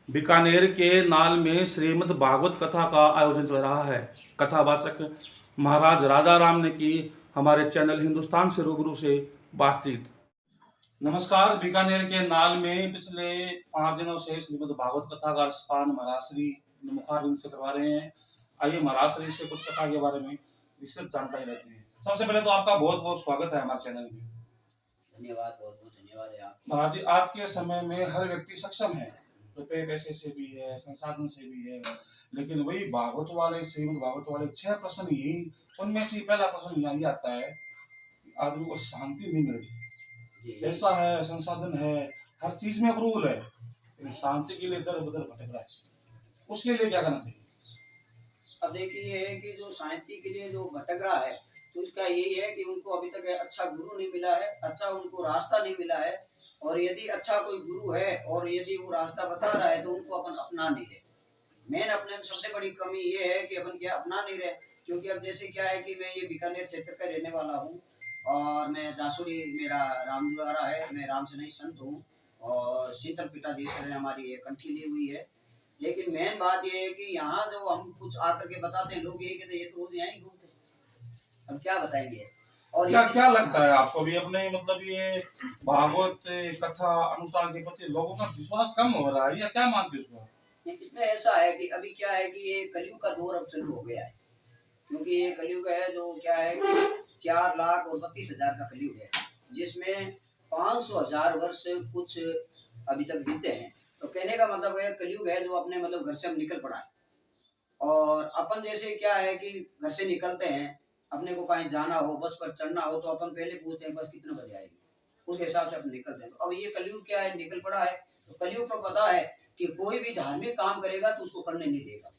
बीकानेर के नाल में श्रीमद् भागवत कथा का आयोजन चल रहा है। कथावाचक महाराज राजा राम ने की हमारे चैनल हिंदुस्तान से रूबरू से बातचीत। नमस्कार। बीकानेर के नाल में पिछले 5 दिनों से श्रीमद् भागवत कथा का रसपान महाराज श्री मुखारबिंद से करवा रहे हैं। आइए महाराज श्री से कुछ कथा के बारे में विस्तृत जानकारी लेते हैं। सबसे पहले तो आपका बहुत बहुत स्वागत है हमारे चैनल में। धन्यवाद, बहुत बहुत धन्यवाद है आप। महाराज जी, आज के समय में हर व्यक्ति सक्षम है, रुपए पैसे से भी है, संसाधन से भी है, लेकिन वही भागवत वाले श्रीमद् भागवत वाले 6 प्रश्न ही, उनमें से पहला प्रश्न यही आता है कि आदमी को शांति नहीं मिल रही। पैसा है, संसाधन है, हर चीज में अप्रूवल है, लेकिन शांति के लिए दर बदर भटक रहा है। उसके लिए क्या करना चाहिए? अब देखिए ये है कि जो शांति के लिए जो भटक रहा है, तो इसका यही है कि उनको अभी तक अच्छा गुरु नहीं मिला है, अच्छा उनको रास्ता नहीं मिला है। और यदि अच्छा कोई गुरु है और यदि वो रास्ता बता रहा है तो उनको अपन अपना नहीं रहे। मेन अपने में सबसे बड़ी कमी ये है कि अपन क्या अपना नहीं रहे। क्योंकि अब जैसे क्या है कि मैं ये बीकानेर क्षेत्र का रहने वाला हूँ और मैं दासुरी, मेरा रामद्वारा है, मैं राम से नहीं संत हूँ और शीतल पिता जी से हमारी ये कंठी ली हुई है। लेकिन मेन बात ये है कि यहाँ जो हम कुछ आकर के बताते हैं, लोग ये कहते हैं ये तो रोज यहाँ ही घूमते हैं, अब क्या बताएंगे। और क्या क्या लगता है आपको भी अपने मतलब ये भागवत कथा अनुसार के प्रति लोगों का विश्वास कम हो रहा है या क्या मानते हो? इसमें ऐसा है कि अभी क्या है कि ये कलयुग का दौर अब चालू हो गया है। क्योंकि ये कलयुग है जो क्या है कि 4,32,000 का कलयुग है, जिसमें 500,000 वर्ष कुछ अभी तक बीते हैं। तो कहने का मतलब है कलयुग है जो अपने मतलब घर से हम निकल पड़ा है। और अपन जैसे क्या है कि घर से निकलते हैं, अपने को कहीं जाना हो, बस पर चढ़ना हो, तो अपन पहले पूछते हैं बस कितने बजे आएगी, उस हिसाब से अपन निकलते हैं। तो अब ये कलयुग क्या है, निकल पड़ा है। तो कलयुग को पता है कि कोई भी धार्मिक काम करेगा तो उसको करने नहीं देगा।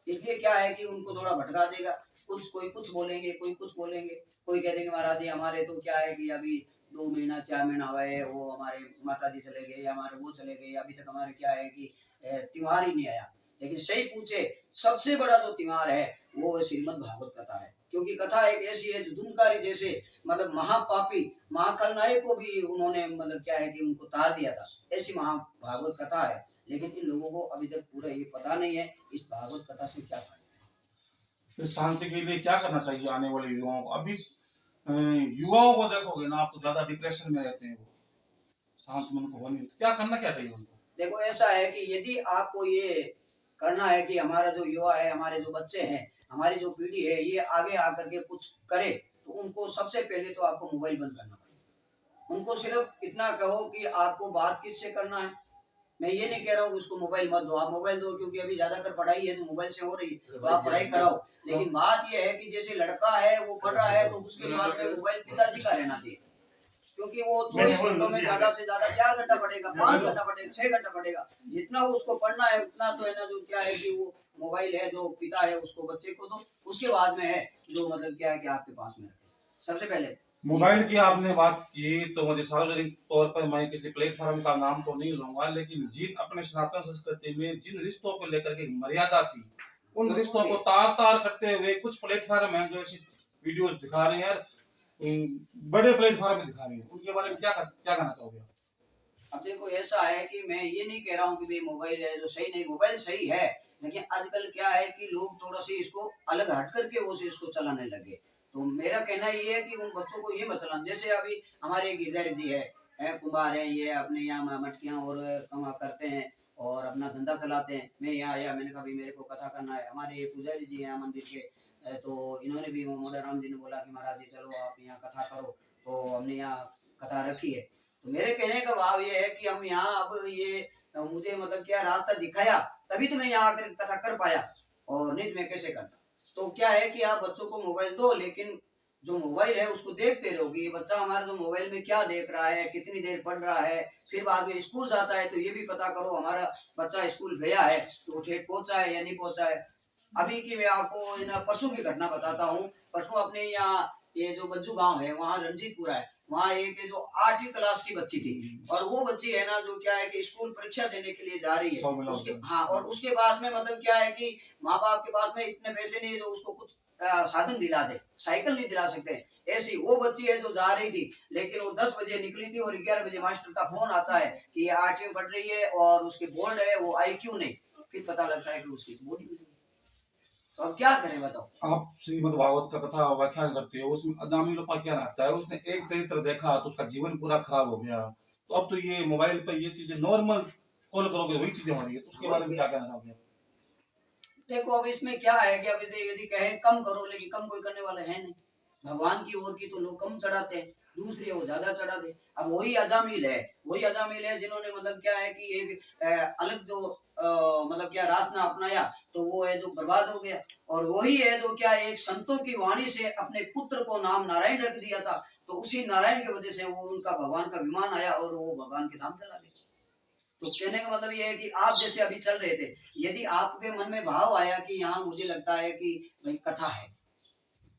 इसलिए क्या है कि उनको थोड़ा भटका देगा। कोई कुछ बोलेंगे, कोई कुछ बोलेंगे, कोई कह देंगे महाराज जी हमारे तो क्या है कि अभी 2 महीना 4 महीना हुआ है, वो हमारे माता जी चले गए, हमारे वो चले गए, अभी तक हमारे क्या है कि त्योहार ही नहीं आया। लेकिन सही पूछे, सबसे बड़ा जो त्योहार है वो श्रीमद् भागवत कथा है। क्योंकि कथा एक ऐसी है जो दुनकारी जैसे मतलब महापापी महाखलनायक को भी उन्होंने मतलब क्या है कि उनको तार दिया था, ऐसी महाभागवत कथा है। लेकिन इन लोगों को अभी तक पूरा ये पता नहीं है इस भागवत कथा से क्या फायदा फिर शांति के लिए क्या करना चाहिए आने वाले युवाओं को? अभी युवाओं को देखोगे ना आप, तो ज्यादा डिप्रेशन में रहते हैं, वो शांत मन को होने, क्या करना क्या चाहिए उनको? देखो ऐसा है कि यदि आपको ये करना है कि हमारा जो युवा है, हमारे जो बच्चे हैं, हमारी जो पीढ़ी है, ये आगे आकर के कुछ करे, तो उनको सबसे पहले तो आपको मोबाइल बंद करना पड़ेगा। उनको सिर्फ इतना कहो कि आपको बात किससे करना है। मैं ये नहीं कह रहा हूँ कि उसको मोबाइल मत दो, आप मोबाइल दो, क्योंकि अभी ज्यादातर पढ़ाई है तो मोबाइल से हो रही है, तो आप पढ़ाई कराओ। लेकिन बात ये है कि जैसे लड़का है वो पढ़ रहा है तो उसके पास में मोबाइल पिताजी का रहना चाहिए। क्योंकि वो 24 घंटों में ज्यादा से ज्यादा 4 घंटा पढ़ेगा, 5 घंटा पढ़ेगा, 6 घंटा पढ़ेगा, जितना उसको पढ़ना है उतना तो है ना। जो क्या है कि वो मोबाइल है जो पिता है उसको बच्चे को दो, उसके बाद में है जो मतलब क्या है कि आपके पास में रखे। सबसे पहले मोबाइल की आपने बात की तो मुझे सार्वजनिक तौर पर मैं किसी प्लेटफॉर्म का नाम तो नहीं लूंगा, लेकिन जिन अपने सनातन संस्कृति में जिन रिश्तों को लेकर के मर्यादा थी, उन रिश्तों को तार तार करते हुए कुछ प्लेटफॉर्म है जो ऐसी वीडियो दिखा रहे हैं, बड़े प्लेटफॉर्म में दिखा रहे हैं, उनके बारे में क्या कहना चाहोगे? अब देखो ऐसा है कि मैं ये नहीं कह रहा हूँ कि भाई मोबाइल है जो सही नहीं, मोबाइल सही है। लेकिन आजकल क्या है कि लोग थोड़ा सा इसको अलग हट करके वो से इसको चलाने लगे। तो मेरा कहना ये है कि उन बच्चों को ये मत चलाना। जैसे अभी हमारे गिरधारी जी है, कुमार है, ये अपने यहाँ मटकियाँ और कमा करते हैं और अपना धंधा चलाते हैं। मैं यहाँ आया, मैंने कहा भाई मेरे को कथा करना है। हमारे ये पुजारी जी हैं मंदिर के, तो इन्होंने भी मोड़ा राम जी ने बोला कि महाराज जी चलो आप यहाँ कथा करो, तो हमने यहाँ कथा रखी है। तो मेरे कहने का भाव ये है कि हम यहाँ अब ये मुझे मतलब क्या रास्ता दिखाया, तभी तो मैं यहाँ आकर कथा कर पाया, और नहीं तो मैं कैसे करता। तो क्या है कि आप बच्चों को मोबाइल दो, लेकिन जो मोबाइल है उसको देखते रहोगे। ये बच्चा हमारा जो मोबाइल में क्या देख रहा है, कितनी देर पढ़ रहा है, फिर बाद में स्कूल जाता है तो ये भी पता करो हमारा बच्चा स्कूल गया है तो ठेठ पहुंचा है या नहीं पहुंचा है। अभी की मैं आपको परसों की घटना बताता हूँ। परसों अपने यहाँ ये जो बज्जू गांव है वहाँ रणजीतपुरा है, वहाँ एक है जो 8वीं क्लास की बच्ची थी, और वो बच्ची है ना जो क्या है कि स्कूल परीक्षा देने के लिए जा रही है। उसके हाँ, और उसके बाद में मतलब क्या है कि माँ बाप के पास में इतने पैसे नहीं है जो उसको कुछ साधन दिला दे, साइकिल नहीं दिला सकते। ऐसी वो बच्ची है जो जा रही थी, लेकिन वो 10 बजे निकली थी और 11 बजे मास्टर का फोन आता है कि ये 8वीं में पढ़ रही है और उसके बोर्ड है, वो IQ नहीं। फिर पता लगता है कि उसकी बॉडी बिल्डिंग। तो अब क्या करें बताओ। आप श्रीमद् भागवत का कथा व्याख्यान करते हो, उसमें अजामी लोपा क्या रहता है? उसने एक चरित्र देखा तो उसका जीवन पूरा खराब हो गया। तो अब तो ये मोबाइल पर ये चीजें नॉर्मल कॉल करोगे वही चीजें हो रही है, तो उसके बारे में क्या कहना चाहोगे? देखो अब इसमें क्या है कि अब इसे यदि कहे कम करो, लेकिन कम कोई करने वाला है नहीं। भगवान की ओर की तो लोग कम चढ़ाते हैं, दूसरी वो ज्यादा चढ़ा दे। अब वही अजामिल है जिन्होंने मतलब क्या है कि एक अलग जो मतलब क्या रास्ता अपनाया, तो वो है जो बर्बाद हो गया। और वही है जो क्या एक संतों की वाणी से अपने पुत्र को नाम नारायण रख दिया था, तो उसी नारायण की वजह से वो उनका भगवान का विमान आया और वो भगवान के धाम चला गया। तो कहने का मतलब ये है कि आप जैसे अभी चल रहे थे, यदि आपके मन में भाव आया कि यहाँ मुझे लगता है कि भाई कथा है,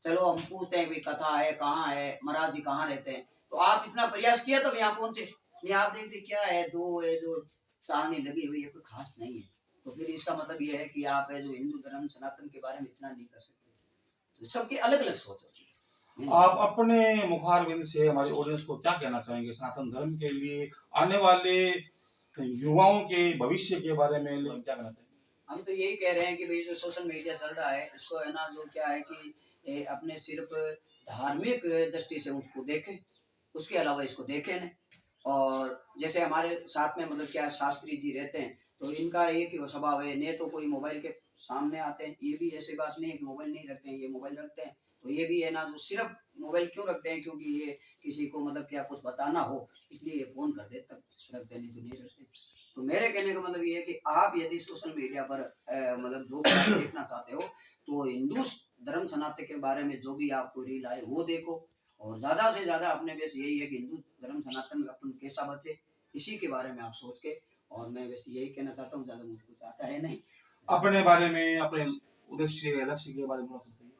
चलो हम पूछते हैं भाई कथा है, कहाँ है महाराज जी, कहाँ रहते हैं, तो आप इतना प्रयास किया तब यहाँ पहुंचे। नहीं, आप देखते क्या है, दो है जो सारणी लगी हुई है, कोई खास नहीं है। तो फिर इसका मतलब ये है कि आप है जो हिंदू धर्म सनातन के बारे में इतना नहीं कर सकते। तो सबकी अलग अलग सोच होती है। आप अपने मुखारबिंद से हमारे ऑडियंस को क्या कहना चाहेंगे सनातन धर्म के लिए, आने वाले युवाओं के भविष्य के बारे में क्या कहना चाहेंगे? हम तो यही कह रहे हैं कि भाई जो सोशल मीडिया चल रहा है, इसको है ना जो क्या है कि अपने सिर्फ धार्मिक दृष्टि से उसको देखें, उसके अलावा इसको देखें नहीं। और जैसे हमारे साथ में मतलब क्या शास्त्री जी रहते हैं, तो इनका एक ही स्वभाव है, ने तो कोई मोबाइल के सामने आते हैं, ये भी ऐसी बात नहीं है कि मोबाइल नहीं रखते हैं, ये मोबाइल रखते हैं। तो ये भी है ना जो सिर्फ मोबाइल क्यों रखते हैं, क्योंकि ये किसी को मतलब क्या कुछ बताना हो इसलिए ये फोन कर दे तब रखते, नहीं तो नहीं रखते। तो मेरे कहने का मतलब ये है कि आप यदि सोशल मीडिया पर मतलब जो भी आप देखना चाहते हो, तो हिंदू धर्म सनातन के बारे में जो भी आपको रील आए वो देखो, और ज्यादा से ज्यादा अपने बस यही है कि हिंदू धर्म सनातन में अपन कैसा बचे, इसी के बारे में आप सोच के। और मैं वैसे यही कहना चाहता हूँ, ज्यादा मुझे कुछ आता है नहीं। अपने बारे में, अपने उद्देश्य लक्ष्य के बारे में बता सकते हैं?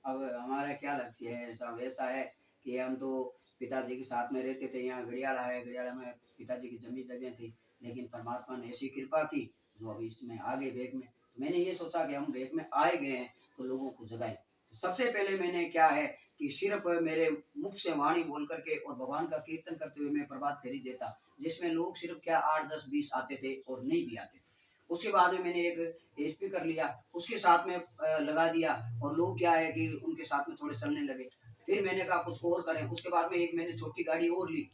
अब हमारा क्या लक्ष्य है, सब ऐसा है कि हम तो पिताजी के साथ में रहते थे, यहाँ गड़ियाला है, गड़ियाला में पिताजी की जमीन जगह थी, लेकिन परमात्मा ने ऐसी कृपा की जो अभी इसमें आगे बेग में। तो मैंने ये सोचा कि हम बेग में आए गए हैं तो लोगों को जगाएं। तो सबसे पहले मैंने क्या है कि सिर्फ मेरे मुख से वाणी बोल करके और भगवान का कीर्तन करते हुए मैं प्रभात फेरी देता, जिसमें लोग सिर्फ क्या 8, 10, 20 आते थे और नहीं भी आते थे। उसके बाद में मैंने एक स्पीकर लिया, उसके साथ में लगा दिया, और लोग क्या है कि उनके साथ में थोड़े चलने लगे। फिर मैंने कहा कुछ और करें, उसके बाद में एक मैंने छोटी गाड़ी और ली।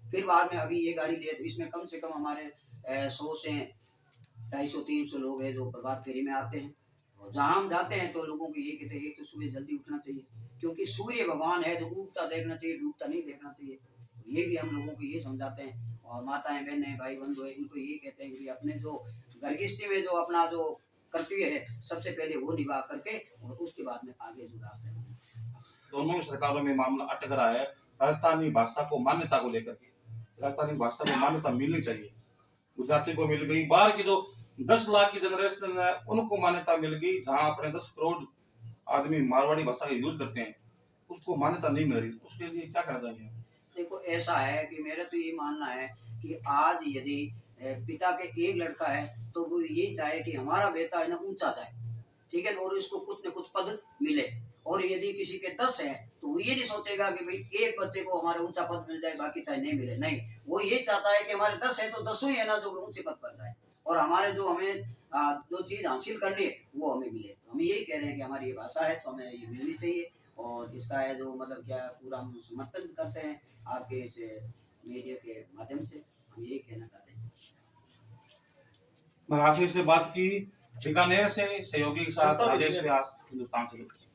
फिर बाद में अभी ये गाड़ी ली, तो इसमें कम से कम हमारे 100 से 250-300 लोग हैं जो प्रभात फेरी में आते हैं। और जहाँ हम जाते हैं तो लोगों को ये कहते हैं कि सुबह जल्दी उठना चाहिए, क्योंकि सूर्य भगवान है जो उगता देखना चाहिए, डूबता नहीं देखना चाहिए। तो ये भी हम लोगों को ये समझाते हैं। और माताएं बहनें भाई बंधु है, इनको ये कहते हैं कि अपने जो गृहस्थी में जो अपना जो कर्तव्य है सबसे पहले वो निभा करके, और उसके बाद में आगे जो रास्ते हैं। दोनों सरकारों में मामला अटक रहा है राजस्थानी भाषा को मान्यता को लेकर के। राजस्थानी भाषा को मान्यता मिलनी चाहिए, गुजराती को मिल गई, बाहर की जो 10 लाख की जनरेशन है उनको मान्यता मिल गई, जहाँ अपने 10 करोड़ आदमी मारवाड़ी भाषा का यूज करते हैं उसको मान्यता नहीं मिल रही। उसके लिए क्या करना चाहिए? देखो ऐसा है कि मेरा तो ये मानना है कि आज यदि पिता के एक लड़का है तो वो ये चाहे कि हमारा बेटा है ना ऊंचा जाए, ठीक है, और इसको कुछ न कुछ पद मिले। और यदि किसी के 10 है तो वो ये नहीं सोचेगा कि भाई एक बच्चे को हमारा ऊंचा पद मिल जाए बाकी चाहे नहीं मिले, नहीं, वो ये चाहता है कि हमारे 10 है तो 10 ही है ना जो ऊंचे पद पर जाए, और हमारे जो हमें जो चीज हासिल करनी है वो हमें मिले। तो हम यही कह रहे हैं कि हमारी ये भाषा है तो हमें ये मिलनी चाहिए, और इसका है जो मतलब क्या पूरा हम समर्थन करते हैं आपके इस मीडिया के माध्यम से, हम यही कहना चाहते हैं। मराठी से बात की, बीकानेर से सहयोगी के साथ राजेश व्यास, हिंदुस्तान से।